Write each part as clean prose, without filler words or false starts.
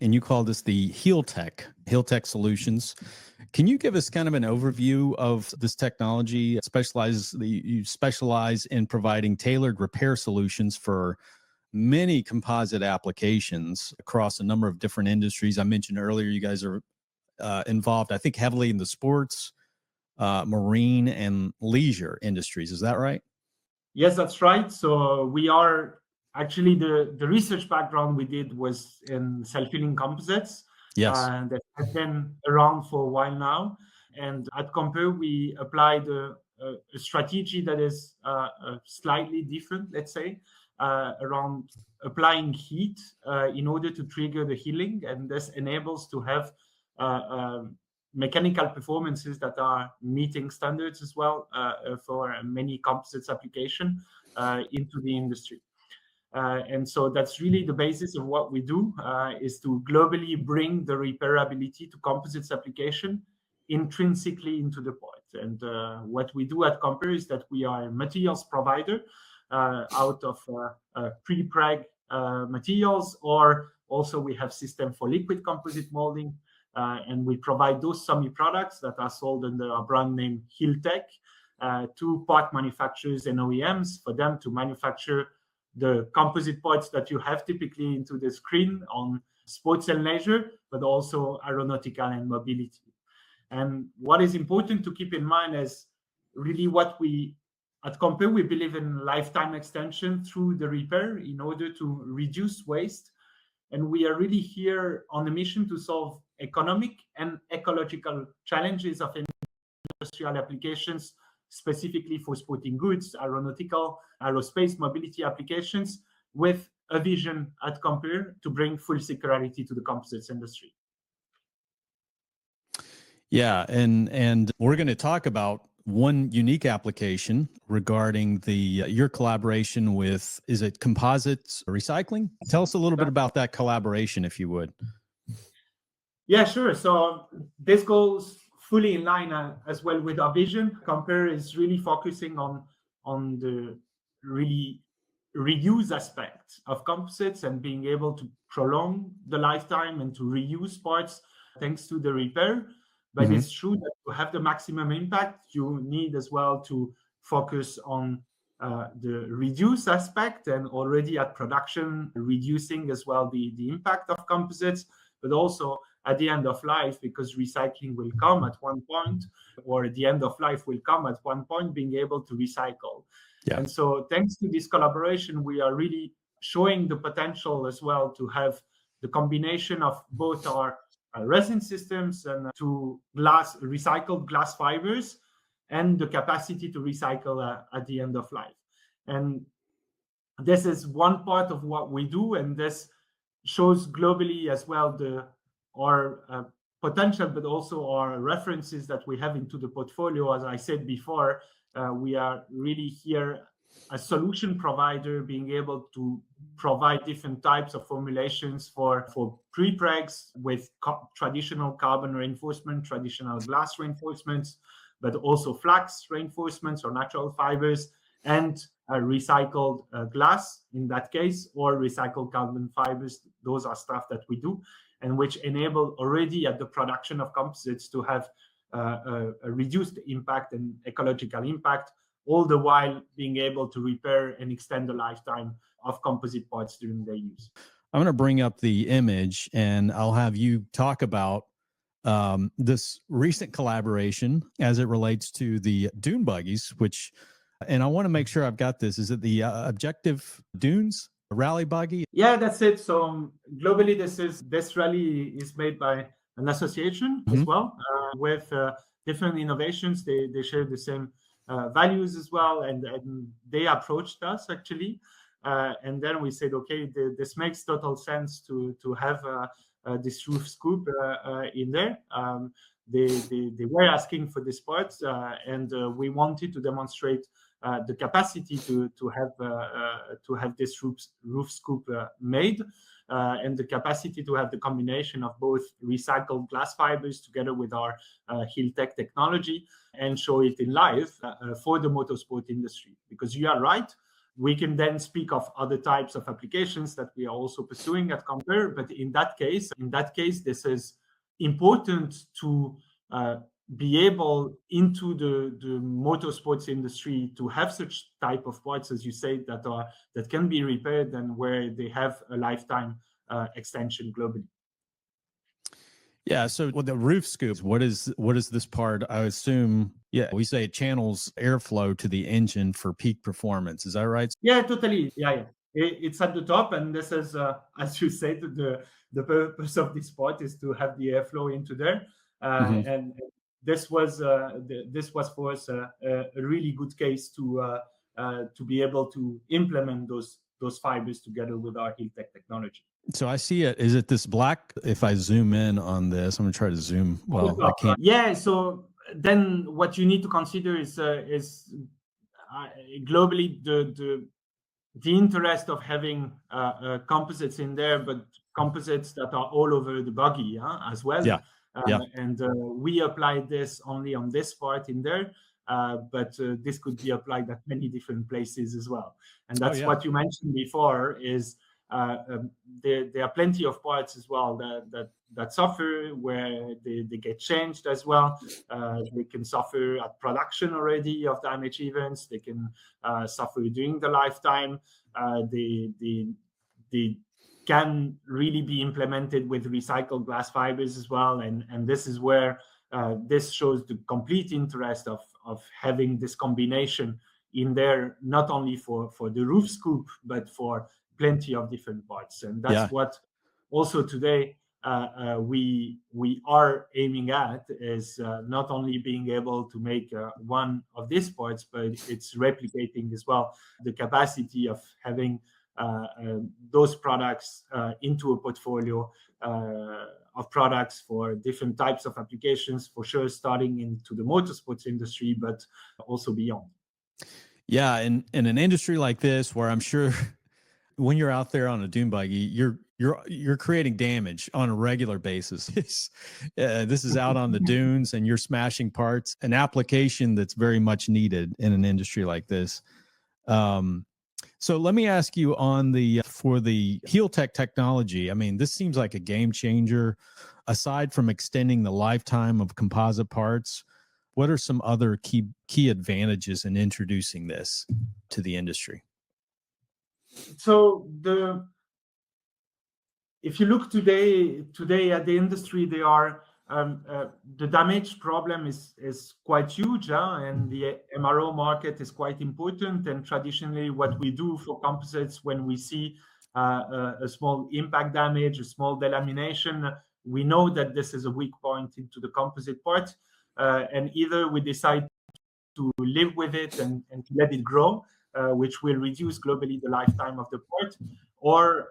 and you call this the HealTech solutions. Can you give us kind of an overview of this technology? You specialize in providing tailored repair solutions for many composite applications across a number of different industries. I mentioned earlier, you guys are involved, I think, heavily in the sports, marine, and leisure industries. Is that right? Yes, that's right. So we are actually the research background we did was in self-healing composites. Yes. That have been around for a while now. And at CompPair's, we applied a strategy that is slightly different, let's say, around applying heat in order to trigger the healing. And this enables to have mechanical performances that are meeting standards as well for many composites application into the industry. And so that's really the basis of what we do, is to globally bring the repairability to composites application intrinsically into the part. And what we do at CompPair's is that we are a materials provider out of pre-preg materials, or also we have system for liquid composite molding, and we provide those semi-products that are sold under our brand name HealTech to part manufacturers and OEMs for them to manufacture the composite parts that you have typically into the screen on sports and leisure, but also aeronautical and mobility. And what is important to keep in mind is really what we, at CompPair's, we believe in lifetime extension through the repair in order to reduce waste. And we are really here on a mission to solve economic and ecological challenges of industrial applications, specifically for sporting goods, aeronautical, aerospace, mobility applications, with a vision at CompPair's to bring full circularity to the composites industry. Yeah, and we're going to talk about one unique application regarding your collaboration with, is it Composites Recycling? Tell us a little bit about that collaboration, if you would. Yeah, sure. So this goes fully in line as well with our vision. CompPair's is really focusing on the really reuse aspect of composites and being able to prolong the lifetime and to reuse parts thanks to the repair. But it's true that to have the maximum impact, you need as well to focus on the reduce aspect, and already at production, reducing as well the impact of composites, but also at the end of life, because recycling will come at one point, or the end of life will come at one point, being able to recycle. Yeah. And so thanks to this collaboration, we are really showing the potential as well to have the combination of both our resin systems and to recycled glass fibers, and the capacity to recycle at the end of life. And this is one part of what we do, and this shows globally as well our potential, but also our references that we have into the portfolio. As I said before, we are really here a solution provider, being able to provide different types of formulations for pre-pregs with traditional carbon reinforcement, traditional glass reinforcements, but also flax reinforcements or natural fibers, and recycled glass in that case, or recycled carbon fibers. Those are stuff that we do, and which enable already at the production of composites to have a reduced impact and ecological impact, all the while being able to repair and extend the lifetime of composite parts during their use. I'm going to bring up the image, and I'll have you talk about this recent collaboration as it relates to the dune buggies, and I want to make sure I've got this. Is it the Objective Dunes rally buggy? Yeah, that's it. So globally, this rally is made by an association as well, with different innovations. They share the same values as well, and they approached us actually, and then we said, okay, this makes total sense to have this roof scoop in there. They were asking for this part, and we wanted to demonstrate the capacity to have this roof scoop made, and the capacity to have the combination of both recycled glass fibers together with our HealTech technology, and show it in live for the motorsport industry. Because you are right, We can then speak of other types of applications that we are also pursuing at CompPair. But in that case, this is important to be able into the motorsports industry to have such type of parts, as you say, that can be repaired and where they have a lifetime extension globally. Yeah. So with the roof scoops, what is this part? I assume, yeah, we say it channels airflow to the engine for peak performance. Is that right? Yeah, totally. Yeah. It's at the top, and this is, as you said, the purpose of this part is to have the airflow into there, and this was for us a really good case to be able to implement those fibers together with our HealTech technology. So I see it. Is it this black? If I zoom in on this, I'm going to try to zoom. Well, I can't. Yeah. So then what you need to consider is globally the interest of having composites in there, but composites that are all over the buggy as well. Yeah. And we applied this only on this part in there, but this could be applied at many different places as well. And that's what you mentioned before is there are plenty of parts as well that suffer where they get changed as well. They can suffer at production already of damage events. They can suffer during the lifetime. They can really be implemented with recycled glass fibers as well. And this is where this shows the complete interest of having this combination in there, not only for the roof scoop, but for plenty of different parts. And that's what also today we are aiming at is not only being able to make one of these parts, but it's replicating as well the capacity of having those products into a portfolio of products for different types of applications, for sure, starting into the motorsports industry, but also beyond. Yeah, in an industry like this, where I'm sure when you're out there on a dune buggy, you're creating damage on a regular basis. This is out on the dunes, and you're smashing parts. An application that's very much needed in an industry like this. So let me ask you for the HealTech technology. I mean, this seems like a game changer. Aside from extending the lifetime of composite parts, what are some other key advantages in introducing this to the industry? So if you look today at the industry, they are the damage problem is quite huge, and the MRO market is quite important. And traditionally, what we do for composites when we see a small impact damage, a small delamination, we know that this is a weak point into the composite part, and either we decide to live with it and to let it grow, which will reduce globally the lifetime of the part, or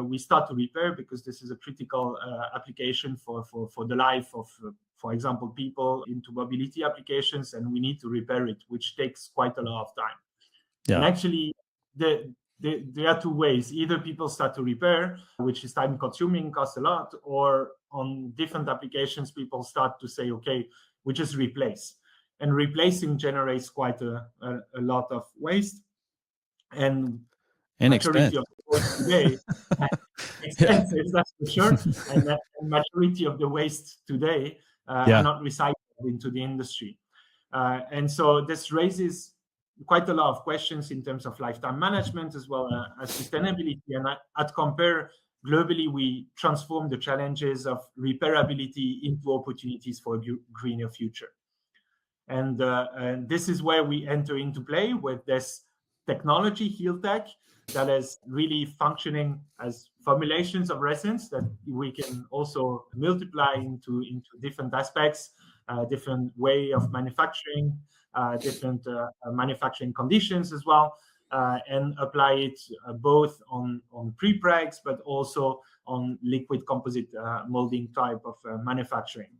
we start to repair because this is a critical application for the life of, for example, people into mobility applications, and we need to repair it, which takes quite a lot of time. Yeah. And actually, there are two ways. Either people start to repair, which is time consuming, costs a lot, or on different applications, people start to say, okay, we just replace. And replacing generates quite a lot of waste. And majority of the waste today, expensive, that's for sure. And the majority of the waste today are not recycled into the industry. And so this raises quite a lot of questions in terms of lifetime management as well as sustainability. And at CompPair, globally, we transform the challenges of repairability into opportunities for a greener future. And this is where we enter into play with this technology, HealTech, that is really functioning as formulations of resins that we can also multiply into different aspects, different way of manufacturing, different manufacturing conditions as well, and apply it both on prepregs, but also on liquid composite molding type of manufacturing.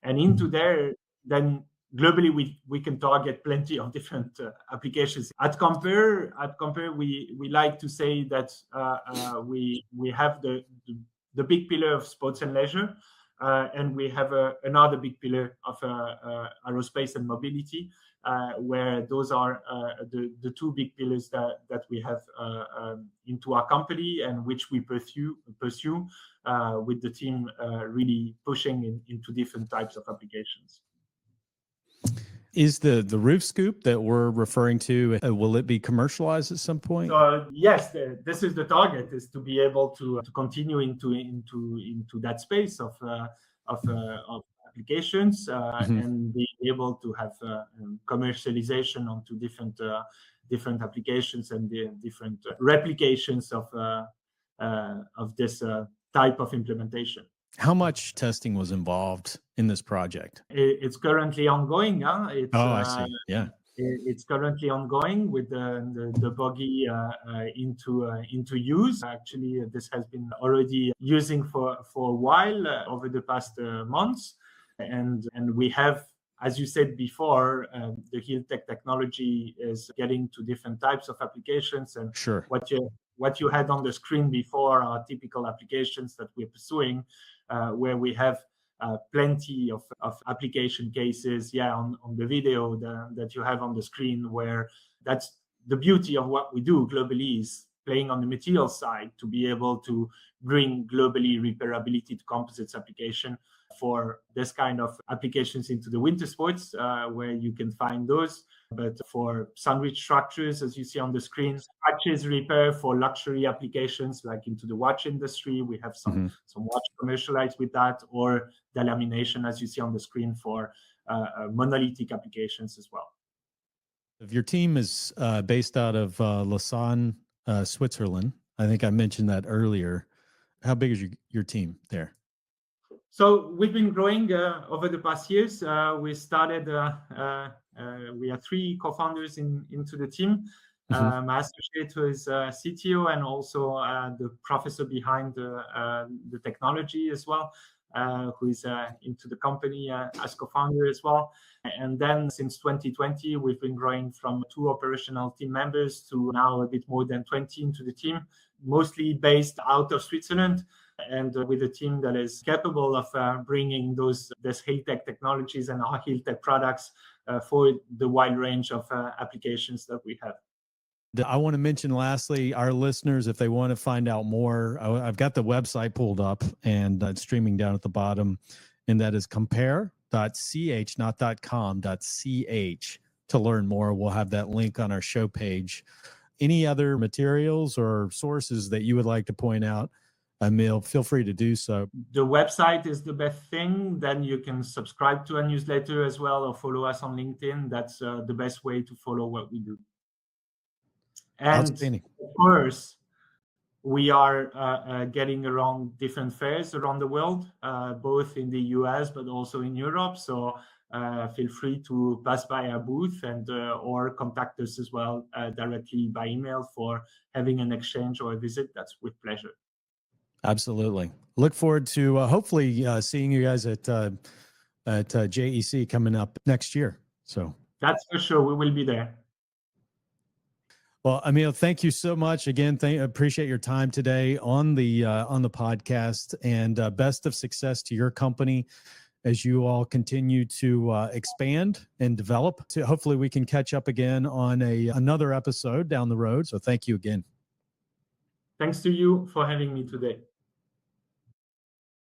And into there, then globally, we can target plenty of different applications. At CompPair, we like to say that we have the big pillar of sports and leisure, And we have another big pillar of aerospace and mobility, where those are the two big pillars that we have into our company, and which we pursue with the team really pushing into different types of applications. Is the roof scoop that we're referring to, will it be commercialized at some point? So yes, this is the target, is to be able to continue into that space of applications, and be able to have commercialization onto different applications and the different replications of this type of implementation. How much testing was involved in this project? It's currently ongoing. I see. Yeah. It's currently ongoing with the buggy into use. Actually, this has been already using for a while over the past months, and we have, as you said before, the HealTech technology is getting to different types of applications. And sure, what you had on the screen before are typical applications that we're pursuing, where we have plenty of application cases, on the video that you have on the screen, where that's the beauty of what we do globally, is playing on the material side to be able to bring globally repairability to composites application for this kind of applications into the winter sports, where you can find those. But for sandwich structures, as you see on the screen, patches repair for luxury applications, like into the watch industry, we have some watch commercialized with that, or the lamination, as you see on the screen, for monolithic applications as well. Your team is based out of Lausanne, Switzerland. I think I mentioned that earlier. How big is your team there? So we've been growing over the past years. We started, we are 3 co-founders into the team. My associate, who is CTO, and also the professor behind the technology as well, who is into the company as co-founder as well. And then since 2020, we've been growing from 2 operational team members to now a bit more than 20 into the team, mostly based out of Switzerland, and with a team that is capable of bringing this HealTech technologies and our HealTech products for the wide range of applications that we have. I want to mention lastly, our listeners, if they want to find out more, I've got the website pulled up, and it's streaming down at the bottom, and that is compare.ch, not .com.ch, to learn more. We'll have that link on our show page. Any other materials or sources that you would like to point out, Amaël, feel free to do so. The website is the best thing. Then you can subscribe to a newsletter as well, or follow us on LinkedIn. That's the best way to follow what we do. And of course, we are getting around different fairs around the world, both in the US, but also in Europe. So feel free to pass by our booth and or contact us as well directly by email for having an exchange or a visit. That's with pleasure. Absolutely. Look forward to hopefully seeing you guys at JEC coming up next year. So that's for sure. We will be there. Well, Amaël, thank you so much again. Appreciate your time today on the podcast, and best of success to your company as you all continue to expand and develop. Hopefully we can catch up again on another episode down the road. So thank you again. Thanks to you for having me today.